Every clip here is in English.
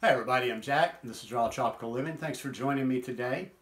Hi everybody, I'm Jack. This is Raw Tropical Living. Thanks for joining me today.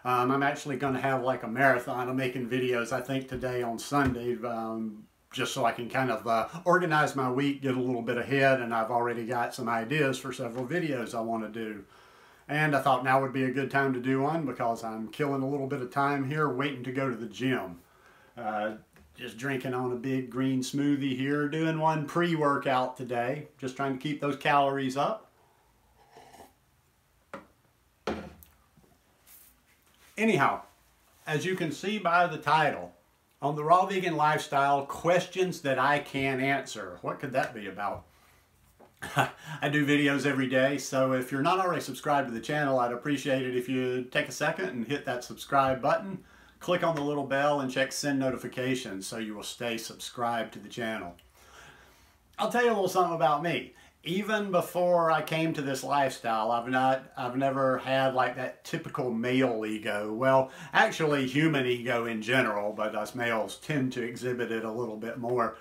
I'm actually going to have like a marathon of making videos, I think today on Sunday, just so I can kind of organize my week, get a little bit ahead, and I've already got some ideas for several videos I want to do. And I thought now would be a good time to do one because I'm killing a little bit of time here waiting to go to the gym. Just drinking on a big green smoothie here, doing one pre-workout today, just trying to keep those calories up. Anyhow, as you can see by the title, on the Raw Vegan Lifestyle, questions that I can't answer. What could that be about? I do videos every day, so if you're not already subscribed to the channel, I'd appreciate it if you take a second and hit that subscribe button, click on the little bell, and check send notifications so you will stay subscribed to the channel. I'll tell you a little something about me. Even before I came to this lifestyle, I've never had like that typical male ego. Well, actually human ego in general, but us males tend to exhibit it a little bit more,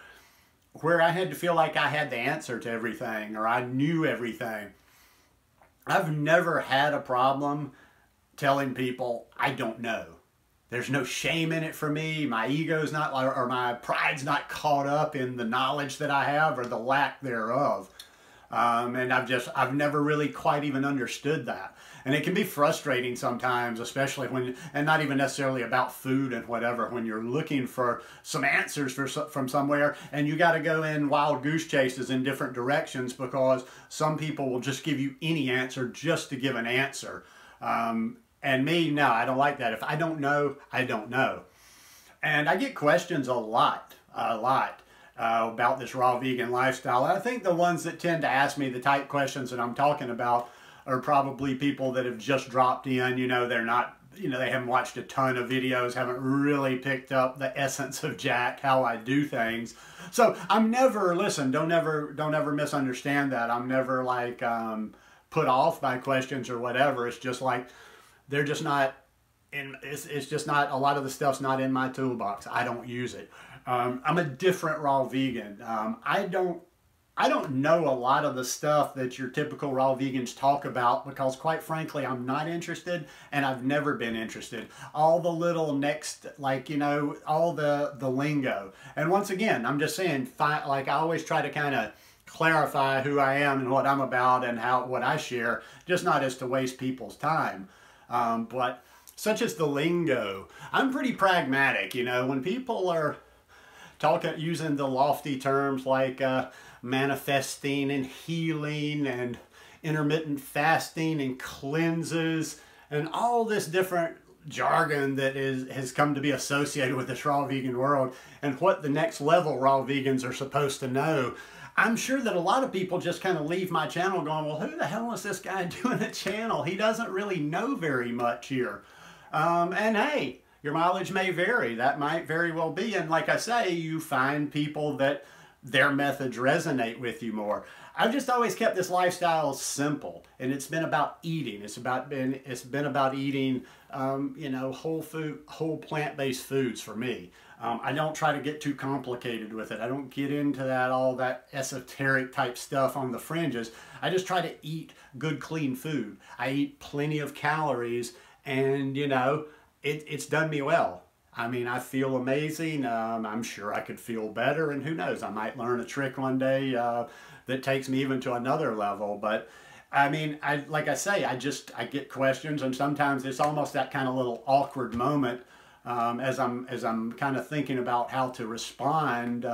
where I had to feel like I had the answer to everything or I knew everything. I've never had a problem telling people I don't know. There's no shame in it for me. My ego's not, or my pride's not caught up in the knowledge that I have or the lack thereof. And I've never really quite even understood that. And it can be frustrating sometimes, especially when, and not even necessarily about food and whatever, when you're looking for some answers from somewhere and you got to go in wild goose chases in different directions because some people will just give you any answer just to give an answer. And me, no, I don't like that. If I don't know, I don't know. And I get questions a lot. About this raw vegan lifestyle. And I think the ones that tend to ask me the type questions that I'm talking about are probably people that have just dropped in. You know, they're not, you know, they haven't watched a ton of videos, haven't really picked up the essence of Jack, how I do things. So I'm never, listen, don't ever misunderstand that. I'm never like put off by questions or whatever. It's just like, they're just not, it's just not, a lot of the stuff's not in my toolbox. I don't use it. I'm a different raw vegan. I don't know a lot of the stuff that your typical raw vegans talk about because quite frankly, I'm not interested and I've never been interested. All the little next, like, you know, all the lingo. And once again, I'm just saying, like I always try to kind of clarify who I am and what I'm about and what I share, just not as to waste people's time. But such as the lingo, I'm pretty pragmatic, you know, when people are using the lofty terms like manifesting and healing and intermittent fasting and cleanses and all this different jargon that has come to be associated with this raw vegan world and what the next level raw vegans are supposed to know. I'm sure that a lot of people just kind of leave my channel going, well, who the hell is this guy doing a channel? He doesn't really know very much here. And hey, your mileage may vary. That might very well be. And like I say, you find people that their methods resonate with you more. I've just always kept this lifestyle simple, and it's been about eating. It's been about eating, you know, whole plant-based foods for me. I don't try to get too complicated with it. I don't get into all that esoteric type stuff on the fringes. I just try to eat good, clean food. I eat plenty of calories, and you know, it's done me well. I mean, I feel amazing. I'm sure I could feel better, and who knows, I might learn a trick one day that takes me even to another level. But I mean, like I say, I get questions, and sometimes it's almost that kind of little awkward moment as I'm kind of thinking about how to respond,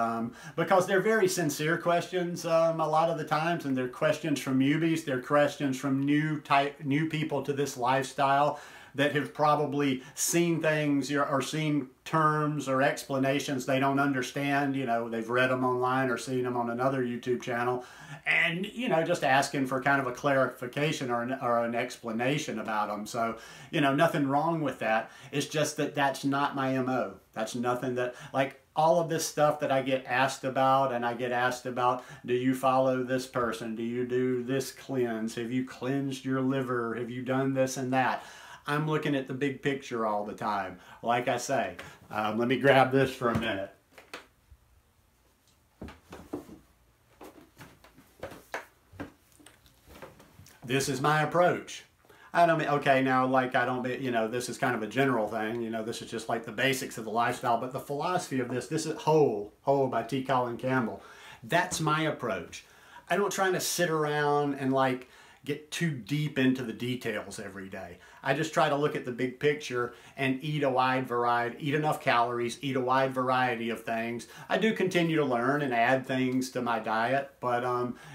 because they're very sincere questions a lot of the times, and they're questions from newbies, they're questions from new people to this lifestyle that have probably seen things or seen terms or explanations they don't understand. You know, they've read them online or seen them on another YouTube channel, and you know, just asking for kind of a clarification or an explanation about them. So, you know, nothing wrong with that. It's just that that's not my MO. That's nothing that, like, all of this stuff that I get asked about, and I get asked about, do you follow this person? Do you do this cleanse? Have you cleansed your liver? Have you done this and that? I'm looking at the big picture all the time. Like I say, let me grab this for a minute. This is my approach. I don't mean, okay, now, like, I don't mean, you know, this is kind of a general thing, you know, this is just like the basics of the lifestyle, but the philosophy of this is Whole by T. Colin Campbell. That's my approach. I don't try to sit around and, like, get too deep into the details every day. I just try to look at the big picture and eat a wide variety, eat enough calories, eat a wide variety of things. I do continue to learn and add things to my diet, but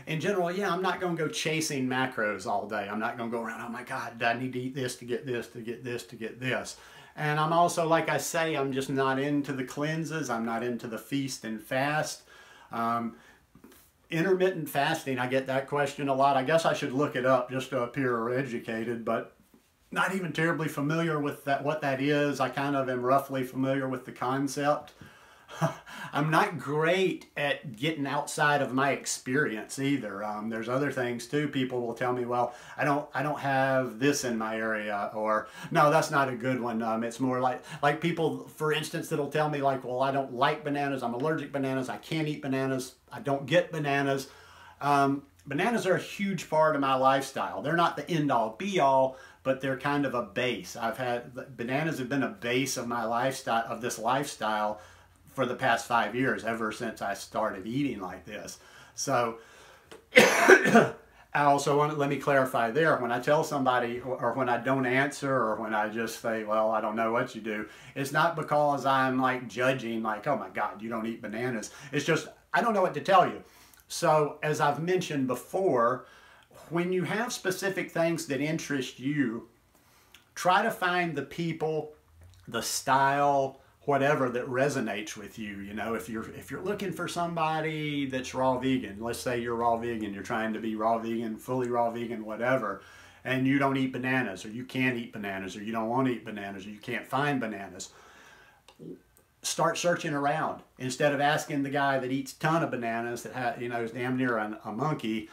in general, yeah, I'm not going to go chasing macros all day. I'm not going to go around, oh my God, I need to eat this to get this, to get this, to get this. And I'm also, like I say, I'm just not into the cleanses. I'm not into the feast and fast. Intermittent fasting, I get that question a lot. I guess I should look it up just to appear educated, but not even terribly familiar with that, what that is. I kind of am roughly familiar with the concept. I'm not great at getting outside of my experience either. There's other things too. People will tell me, well, I don't have this in my area, or no, that's not a good one. It's more like people, for instance, that'll tell me like, well, I don't like bananas. I'm allergic to bananas. I can't eat bananas. I don't get bananas. Bananas are a huge part of my lifestyle. They're not the end all be all, but they're kind of a base. Bananas have been a base of my lifestyle, of this lifestyle, for the past 5 years, ever since I started eating like this. So I also want to, let me clarify there, when I tell somebody, or when I don't answer, or when I just say, well, I don't know what you do, it's not because I'm like judging, like, oh my God, you don't eat bananas. It's just, I don't know what to tell you. So as I've mentioned before, when you have specific things that interest you, try to find the people, the style, whatever that resonates with you. You know, if you're looking for somebody that's raw vegan, let's say you're raw vegan, you're trying to be raw vegan, fully raw vegan, whatever, and you don't eat bananas, or you can't eat bananas, or you don't want to eat bananas, or you can't find bananas, start searching around. Instead of asking the guy that eats a ton of bananas, that you know, is damn near a monkey,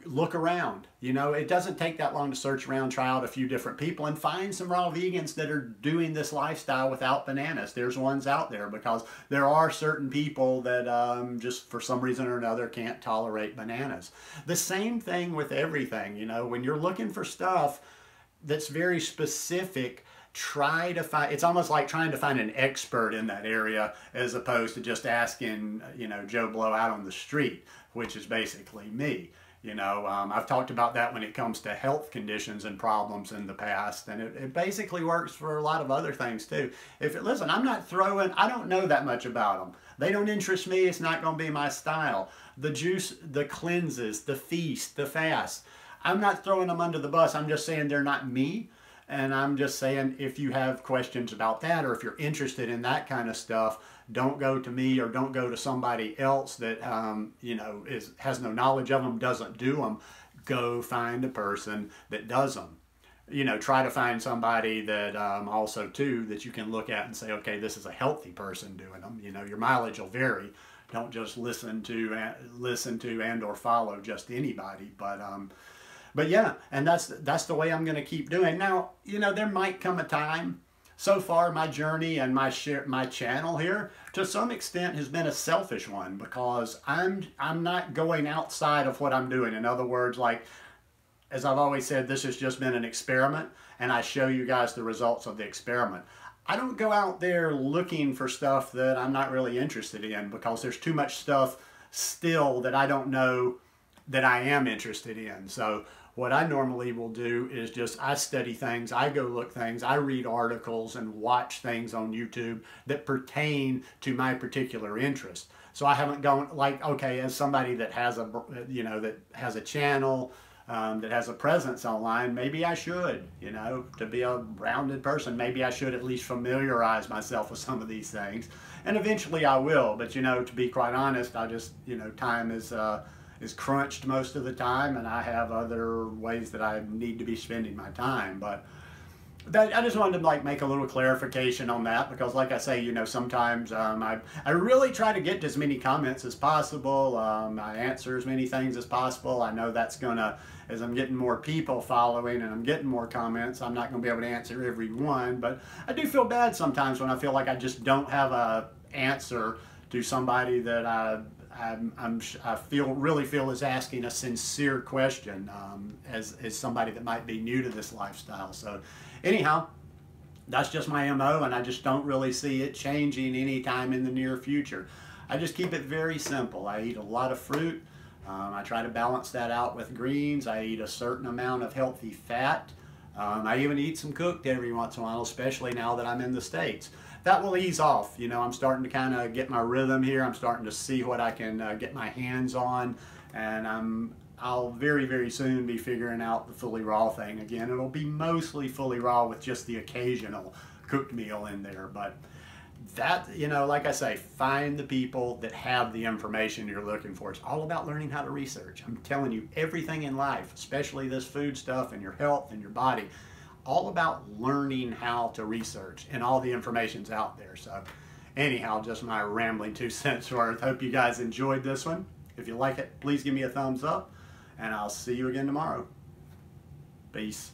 look around. You know, it doesn't take that long to search around, try out a few different people, and find some raw vegans that are doing this lifestyle without bananas. There's ones out there, because there are certain people that just for some reason or another can't tolerate bananas. The same thing with everything. You know, when you're looking for stuff that's very specific, try to find, it's almost like trying to find an expert in that area, as opposed to just asking, you know, Joe Blow out on the street, which is basically me. You know, I've talked about that when it comes to health conditions and problems in the past, and it basically works for a lot of other things too. Listen, I don't know that much about them. They don't interest me. It's not going to be my style. The juice, the cleanses, the feast, the fast, I'm not throwing them under the bus. I'm just saying they're not me. And I'm just saying, if you have questions about that, or if you're interested in that kind of stuff, don't go to me, or don't go to somebody else that you know, has no knowledge of them, doesn't do them. Go find a person that does them. You know, try to find somebody that also too, that you can look at and say, okay, this is a healthy person doing them. You know, your mileage will vary. Don't just listen to and or follow just anybody. But yeah, and that's the way I'm going to keep doing. Now, you know, there might come a time. So far, my journey and my channel here, to some extent, has been a selfish one, because I'm not going outside of what I'm doing. In other words, like, as I've always said, this has just been an experiment, and I show you guys the results of the experiment. I don't go out there looking for stuff that I'm not really interested in, because there's too much stuff still that I don't know that I am interested in. So what I normally will do is just, I study things, I go look things, I read articles and watch things on YouTube that pertain to my particular interest. So I haven't gone, like, okay, as somebody that has a, you know, that has a channel, that has a presence online, maybe I should, you know, to be a rounded person, maybe I should at least familiarize myself with some of these things. And eventually I will, but, you know, to be quite honest, I just, you know, time is crunched most of the time, and I have other ways that I need to be spending my time. But I just wanted to like make a little clarification on that, because like I say, you know, sometimes I really try to get as many comments as possible. I answer as many things as possible. I know that's gonna, as I'm getting more people following and I'm getting more comments, I'm not gonna be able to answer every one, but I do feel bad sometimes when I feel like I just don't have a answer to somebody that I really feel is asking a sincere question as somebody that might be new to this lifestyle. So anyhow, that's just my MO, and I just don't really see it changing anytime in the near future. I just keep it very simple. I eat a lot of fruit. I try to balance that out with greens. I eat a certain amount of healthy fat. I even eat some cooked every once in a while, especially now that I'm in the States. That will ease off. You know, I'm starting to kind of get my rhythm here. I'm starting to see what I can get my hands on, and I'll very, very soon be figuring out the fully raw thing again. It'll be mostly fully raw with just the occasional cooked meal in there. But that, you know, like I say, find the people that have the information you're looking for. It's all about learning how to research. I'm telling you, everything in life, especially this food stuff and your health and your body, all about learning how to research, and all the information's out there. So anyhow, just my rambling 2 cents worth. Hope you guys enjoyed this one. If you like it, please give me a thumbs up, and I'll see you again tomorrow. Peace.